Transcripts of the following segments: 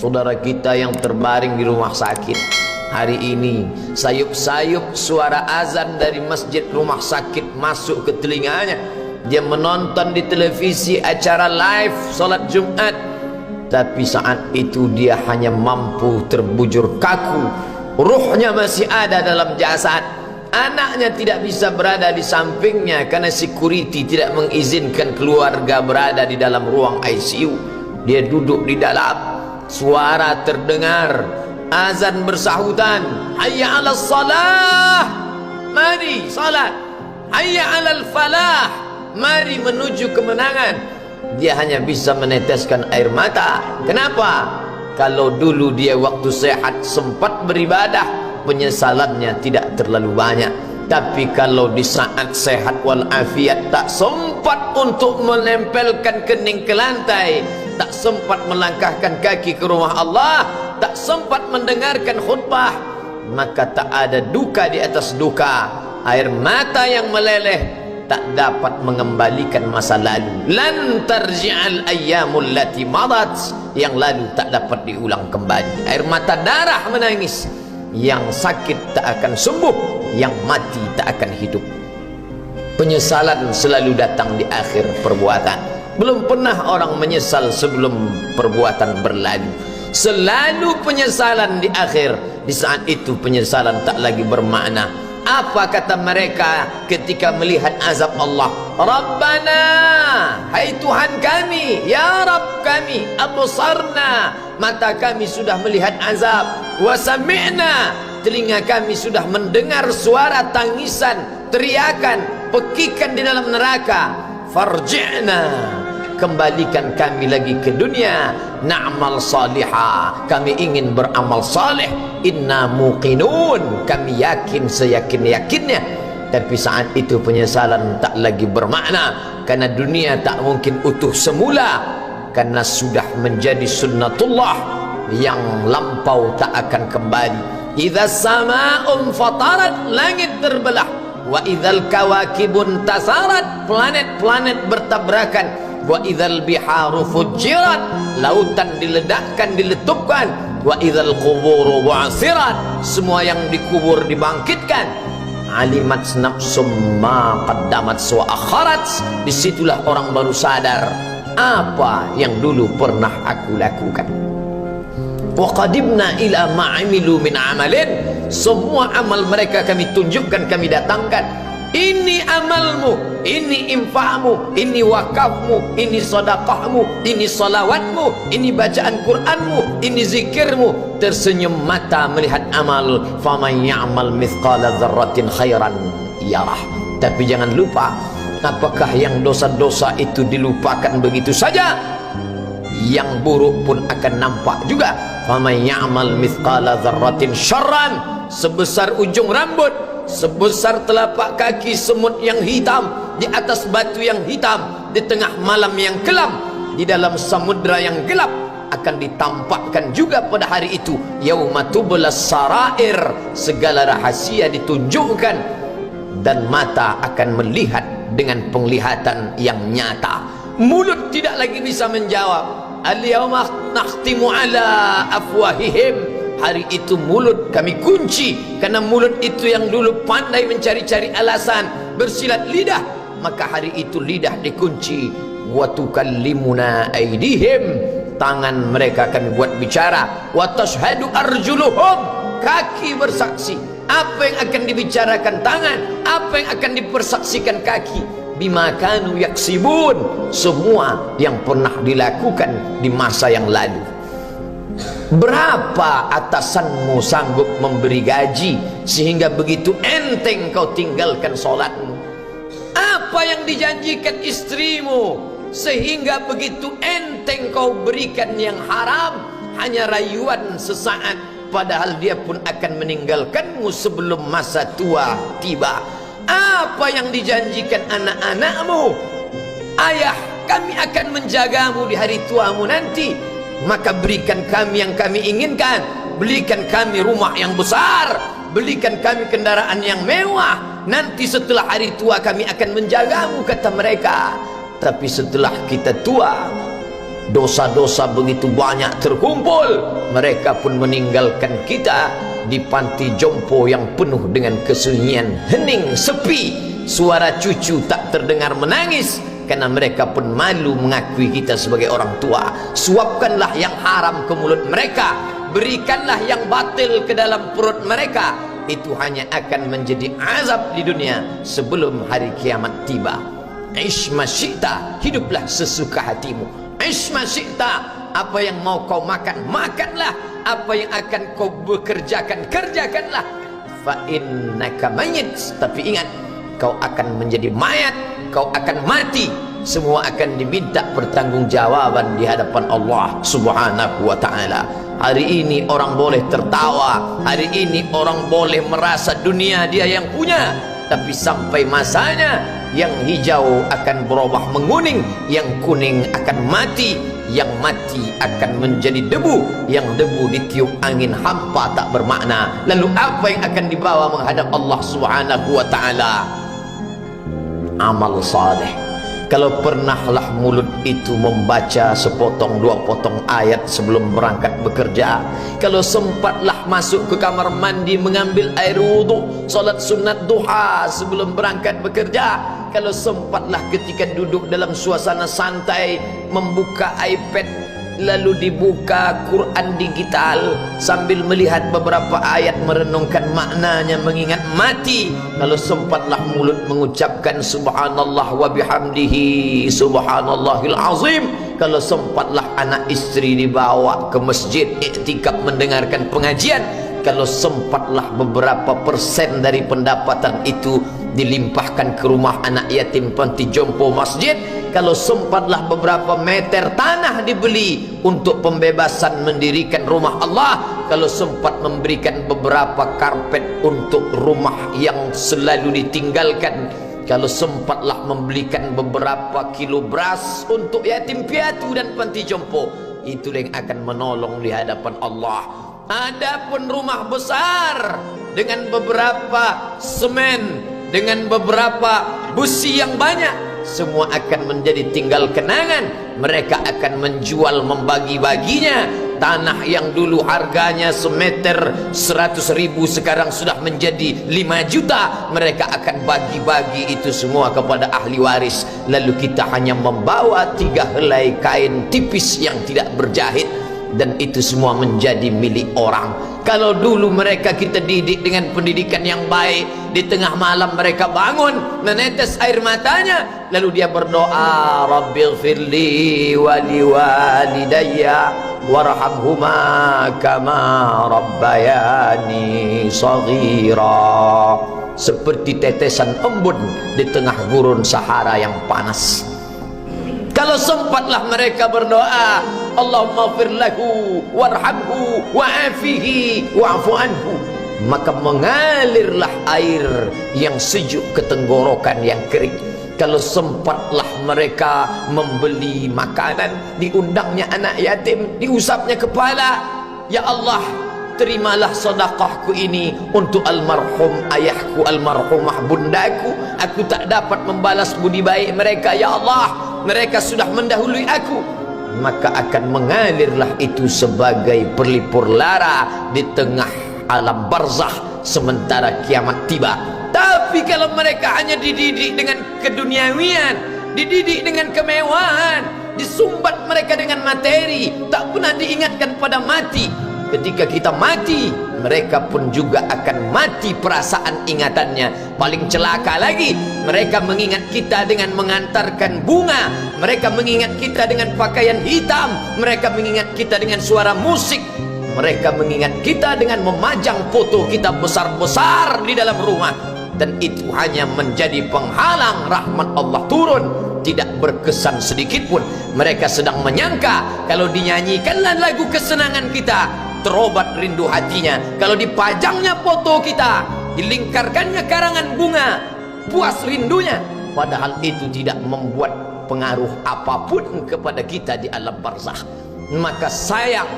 saudara kita yang terbaring di rumah sakit. Hari ini sayup-sayup suara azan dari masjid rumah sakit masuk ke telinganya. Dia menonton di televisi acara live salat Jumat, tapi saat itu dia hanya mampu terbujur kaku. Ruhnya masih ada dalam jasad. Anaknya tidak bisa berada di sampingnya karena security tidak mengizinkan keluarga berada di dalam ruang ICU. Dia duduk di dalam, suara terdengar, azan bersahutan, hayya 'alas salah, mari salat, hayya 'alal falah, mari menuju kemenangan. Dia hanya bisa meneteskan air mata. Kenapa? Kalau dulu dia waktu sehat sempat beribadah, penyesalannya tidak terlalu banyak. Tapi kalau di saat sehat walafiat tak sempat untuk menempelkan kening ke lantai, tak sempat melangkahkan kaki ke rumah Allah, tak sempat mendengarkan khutbah, maka tak ada duka di atas duka. Air mata yang meleleh tak dapat mengembalikan masa lalu. Lan tarji'al ayyamul lati madat, yang lalu tak dapat diulang kembali. Air mata darah menangis, yang sakit tak akan sembuh, yang mati tak akan hidup. Penyesalan selalu datang di akhir perbuatan. Belum pernah orang menyesal sebelum perbuatan berlalu. Selalu penyesalan di akhir. Di saat itu penyesalan tak lagi bermakna. Apa kata mereka ketika melihat azab Allah? Rabbana, hai Tuhan kami, ya Rabb kami, absarna, mata kami sudah melihat azab, wa sami'na, telinga kami sudah mendengar suara tangisan, teriakan, pekikan di dalam neraka. Farji'na, kembalikan kami lagi ke dunia, na'mal salihah, kami ingin beramal saleh, inna muqinun, kami yakin seyakin-yakinnya. Tapi saat itu penyesalan tak lagi bermakna, karena dunia tak mungkin utuh semula, karena sudah menjadi sunnatullah yang lampau tak akan kembali. Idza sama'un fatarat, langit terbelah, wa idzal kawakibun tasarat, planet-planet bertabrakan, wa idzal biharu fujirat, lautan diledakkan, diletupkan, wa idzal quburu bu'asirat, semua yang dikubur dibangkitkan. Alimat nafsum ma qaddamat wa akharat, disitulah orang baru sadar apa yang dulu pernah aku lakukan. Wa qadimna ila ma'amilu min amalin, semua amal mereka kami tunjukkan, kami datangkan. Ini amalmu, ini infakmu, ini wakafmu, ini sedekahmu, ini salawatmu, ini bacaan Qur'anmu, ini zikirmu. Tersenyum mata melihat amal. Faman ya'mal mithqala dzarratin khairan yarah. Tapi jangan lupa, apakah yang dosa-dosa itu dilupakan begitu saja? Yang buruk pun akan nampak juga. Faman ya'mal mithqala dzarratin syarran, sebesar ujung rambut, sebesar telapak kaki semut yang hitam, di atas batu yang hitam, di tengah malam yang kelam, di dalam samudra yang gelap, akan ditampakkan juga pada hari itu. Yauma tublas sarair, segala rahasia ditunjukkan, dan mata akan melihat dengan penglihatan yang nyata. Mulut tidak lagi bisa menjawab. Al-yauma nakhtimu ala afwahihim, hari itu mulut kami kunci, karena mulut itu yang dulu pandai mencari-cari alasan, bersilat lidah, maka hari itu lidah dikunci. Wa tukallimuna aydihim, tangan mereka kami buat bicara. Wa tashhadu arjuluhum, kaki bersaksi. Apa yang akan dibicarakan tangan, apa yang akan dipersaksikan kaki? Bima kanu yaksibun, semua yang pernah dilakukan di masa yang lalu. Berapa atasanmu sanggup memberi gaji sehingga begitu enteng kau tinggalkan sholatmu? Apa yang dijanjikan istrimu sehingga begitu enteng kau berikan yang haram? Hanya rayuan sesaat, padahal dia pun akan meninggalkanmu sebelum masa tua tiba. Apa yang dijanjikan anak-anakmu? Ayah, kami akan menjagamu di hari tuamu nanti, maka berikan kami yang kami inginkan, belikan kami rumah yang besar, belikan kami kendaraan yang mewah, nanti setelah hari tua kami akan menjagamu, kata mereka. Tapi setelah kita tua, dosa-dosa begitu banyak terkumpul, mereka pun meninggalkan kita di panti jompo yang penuh dengan kesunyian, hening, sepi. Suara cucu tak terdengar menangis karena mereka pun malu mengakui kita sebagai orang tua. Suapkanlah yang haram ke mulut mereka, berikanlah yang batil ke dalam perut mereka. Itu hanya akan menjadi azab di dunia sebelum hari kiamat tiba. Ish masyita, hiduplah sesuka hatimu. Ish masyita, apa yang mau kau makan, makanlah. Apa yang akan kau bekerjakan, kerjakanlah. Fa innaka mayyit, tapi ingat, kau akan menjadi mayat, kau akan mati. Semua akan diminta pertanggungjawaban di hadapan Allah Subhanahu wa ta'ala. Hari ini orang boleh tertawa, hari ini orang boleh merasa dunia dia yang punya, tapi sampai masanya yang hijau akan berubah menguning, yang kuning akan mati, yang mati akan menjadi debu, yang debu ditiup angin hampa tak bermakna. Lalu apa yang akan dibawa menghadap Allah Subhanahu wa ta'ala? Amal saleh. Kalau pernahlah mulut itu membaca sepotong dua potong ayat sebelum berangkat bekerja, kalau sempatlah masuk ke kamar mandi mengambil air wudhu, solat sunat duha sebelum berangkat bekerja, kalau sempatlah ketika duduk dalam suasana santai membuka iPad lalu dibuka Quran digital sambil melihat beberapa ayat, merenungkan maknanya, mengingat mati, kalau sempatlah mulut mengucapkan subhanallah wa bihamdihi subhanallahil azim, kalau sempatlah anak istri dibawa ke masjid iktikaf mendengarkan pengajian, kalau sempatlah beberapa persen dari pendapatan itu dilimpahkan ke rumah anak yatim panti jompo masjid, kalau sempatlah beberapa meter tanah dibeli untuk pembebasan mendirikan rumah Allah, kalau sempat memberikan beberapa karpet untuk rumah yang selalu ditinggalkan, kalau sempatlah membelikan beberapa kilo beras untuk yatim piatu dan panti jompo, itu yang akan menolong di hadapan Allah. Adapun rumah besar dengan beberapa semen, dengan beberapa busi yang banyak, semua akan menjadi tinggal kenangan. Mereka akan menjual, membagi-baginya. Tanah yang dulu harganya semeter 100.000 sekarang sudah menjadi 5 juta. Mereka akan bagi-bagi itu semua kepada ahli waris. Lalu kita hanya membawa 3 helai kain tipis yang tidak berjahit, dan itu semua menjadi milik orang. Kalau dulu mereka kita didik dengan pendidikan yang baik, di tengah malam mereka bangun menetes air matanya, lalu dia berdoa, Rabbighfirli wa liwalidayya warhamhuma kama rabbayani shaghira, seperti tetesan embun di tengah gurun Sahara yang panas. Kalau sempatlah mereka berdoa, Allahumma ighfir lahu warhamhu wa'afihi wa'fu anhu, maka mengalirlah air yang sejuk ke tenggorokan yang kering. Kalau sempatlah mereka membeli makanan, diundangnya anak yatim, diusapnya kepala, ya Allah, terimalah sedekahku ini untuk almarhum ayahku, almarhumah bundaku. Aku tak dapat membalas budi baik mereka, ya Allah, mereka sudah mendahului aku. Maka akan mengalirlah itu sebagai perlipur lara di tengah alam barzakh sementara kiamat tiba. Tapi kalau mereka hanya dididik dengan keduniawian, dididik dengan kemewahan, disumbat mereka dengan materi, tak pernah diingatkan pada mati. Ketika kita mati, mereka pun juga akan mati perasaan ingatannya. Paling celaka lagi, mereka mengingat kita dengan mengantarkan bunga, mereka mengingat kita dengan pakaian hitam, mereka mengingat kita dengan suara musik, mereka mengingat kita dengan memajang foto kita besar-besar di dalam rumah. Dan itu hanya menjadi penghalang rahmat Allah turun, tidak berkesan sedikit pun. Mereka sedang menyangka kalau dinyanyikanlah lagu kesenangan kita, terobat rindu hatinya. Kalau dipajangnya foto kita, dilingkarkannya karangan bunga, puas rindunya. Padahal itu tidak membuat pengaruh apapun kepada kita di alam barzakh. Maka sayang,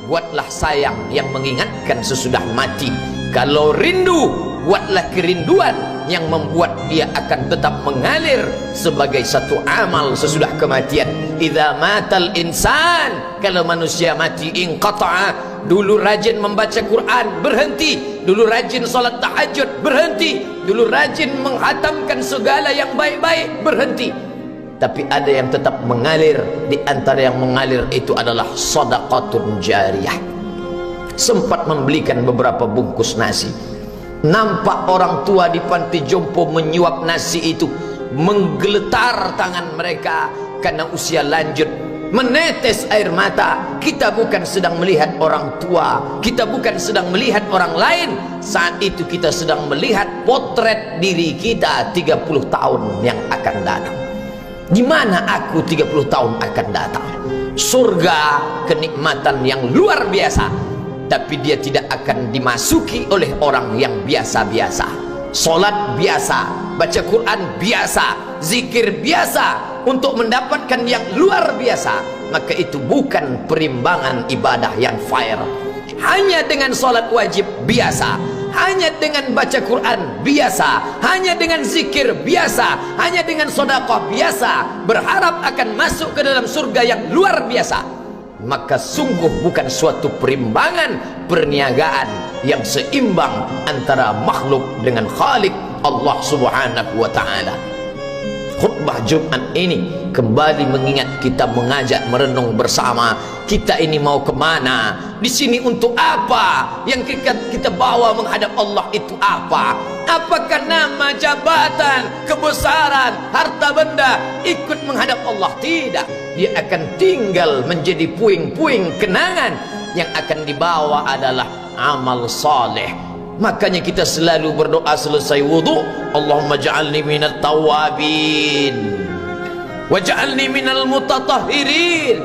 buatlah sayang yang mengingatkan sesudah mati. Kalau rindu, buatlah kerinduan yang membuat dia akan tetap mengalir sebagai satu amal sesudah kematian. Idza matal insan, kalau manusia mati, inqata'a. Dulu rajin membaca Quran, berhenti. Dulu rajin salat tahajud, berhenti. Dulu rajin menghatamkan segala yang baik-baik, berhenti. Tapi ada yang tetap mengalir. Di antara yang mengalir itu adalah sedekatun jariyah. Sempat membelikan beberapa bungkus nasi, nampak orang tua di panti jompo menyuap nasi itu, menggeletar tangan mereka karena usia lanjut, menetes air mata. Kita bukan sedang melihat orang tua, kita bukan sedang melihat orang lain. Saat itu kita sedang melihat potret diri kita 30 tahun yang akan datang. Di mana aku 30 tahun akan datang? Surga, kenikmatan yang luar biasa, tapi dia tidak akan dimasuki oleh orang yang biasa-biasa. Solat biasa, baca Quran biasa, zikir biasa, untuk mendapatkan yang luar biasa, maka itu bukan perimbangan ibadah yang fair. Hanya dengan solat wajib biasa, hanya dengan baca Quran biasa, hanya dengan zikir biasa, hanya dengan sedekah biasa, berharap akan masuk ke dalam surga yang luar biasa, maka sungguh bukan suatu perimbangan perniagaan yang seimbang antara makhluk dengan Khalik Allah Subhanahu wa ta'ala. Khutbah Jumat ini kembali mengingat kita, mengajak merenung bersama. Kita ini mau kemana? Di sini untuk apa? Yang kita bawa menghadap Allah itu apa? Apakah nama, jabatan, kebesaran, harta benda ikut menghadap Allah? Tidak. Dia akan tinggal menjadi puing-puing kenangan. Yang akan dibawa adalah amal saleh. Makanya kita selalu berdoa selesai wudu, Allahumma ja'alni minat tawabin waj'alni minal mutatahhirin.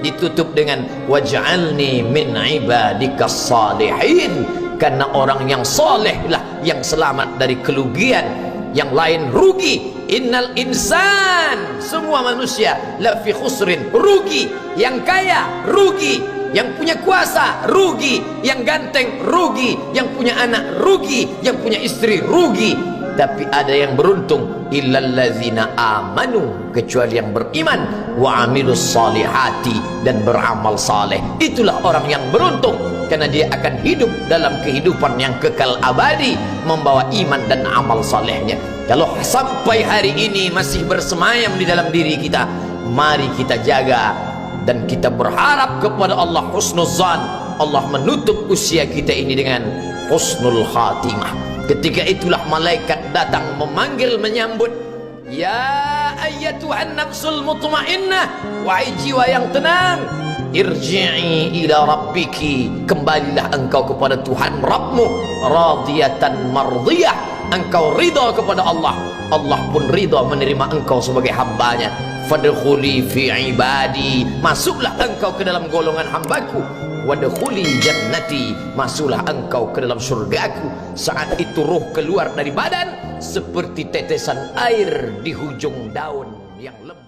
Ditutup dengan waj'alni min ibadikas salihin, karena orang yang soleh lah yang selamat dari kerugian, yang lain rugi. Innal insan, semua manusia la fi khusrin, rugi. Yang kaya rugi, yang punya kuasa rugi, yang ganteng rugi, yang punya anak rugi, yang punya istri rugi. Tapi ada yang beruntung, illallazina amanu, kecuali yang beriman, wa amilus salihati, dan beramal saleh. Itulah orang yang beruntung, karena dia akan hidup dalam kehidupan yang kekal abadi, membawa iman dan amal salehnya. Kalau sampai hari ini masih bersemayam di dalam diri kita, mari kita jaga dan kita berharap kepada Allah husnuzan. Allah menutup usia kita ini dengan husnul khatimah. Ketika itulah malaikat datang memanggil, menyambut, ya ayyatuhan nafsul mutmainnah, wahai jiwa yang tenang, irji'i ila rabbiki, kembalilah engkau kepada Tuhan Rabbmu, radiyatan mardiyah, engkau ridha kepada Allah, Allah pun ridha menerima engkau sebagai hambanya. Fadkhuli fi ibadi, masuklah engkau ke dalam golongan hambaku. Wadkhuli jannati, masuklah engkau ke dalam surgaku. Saat itu ruh keluar dari badan seperti tetesan air di hujung daun yang lembut.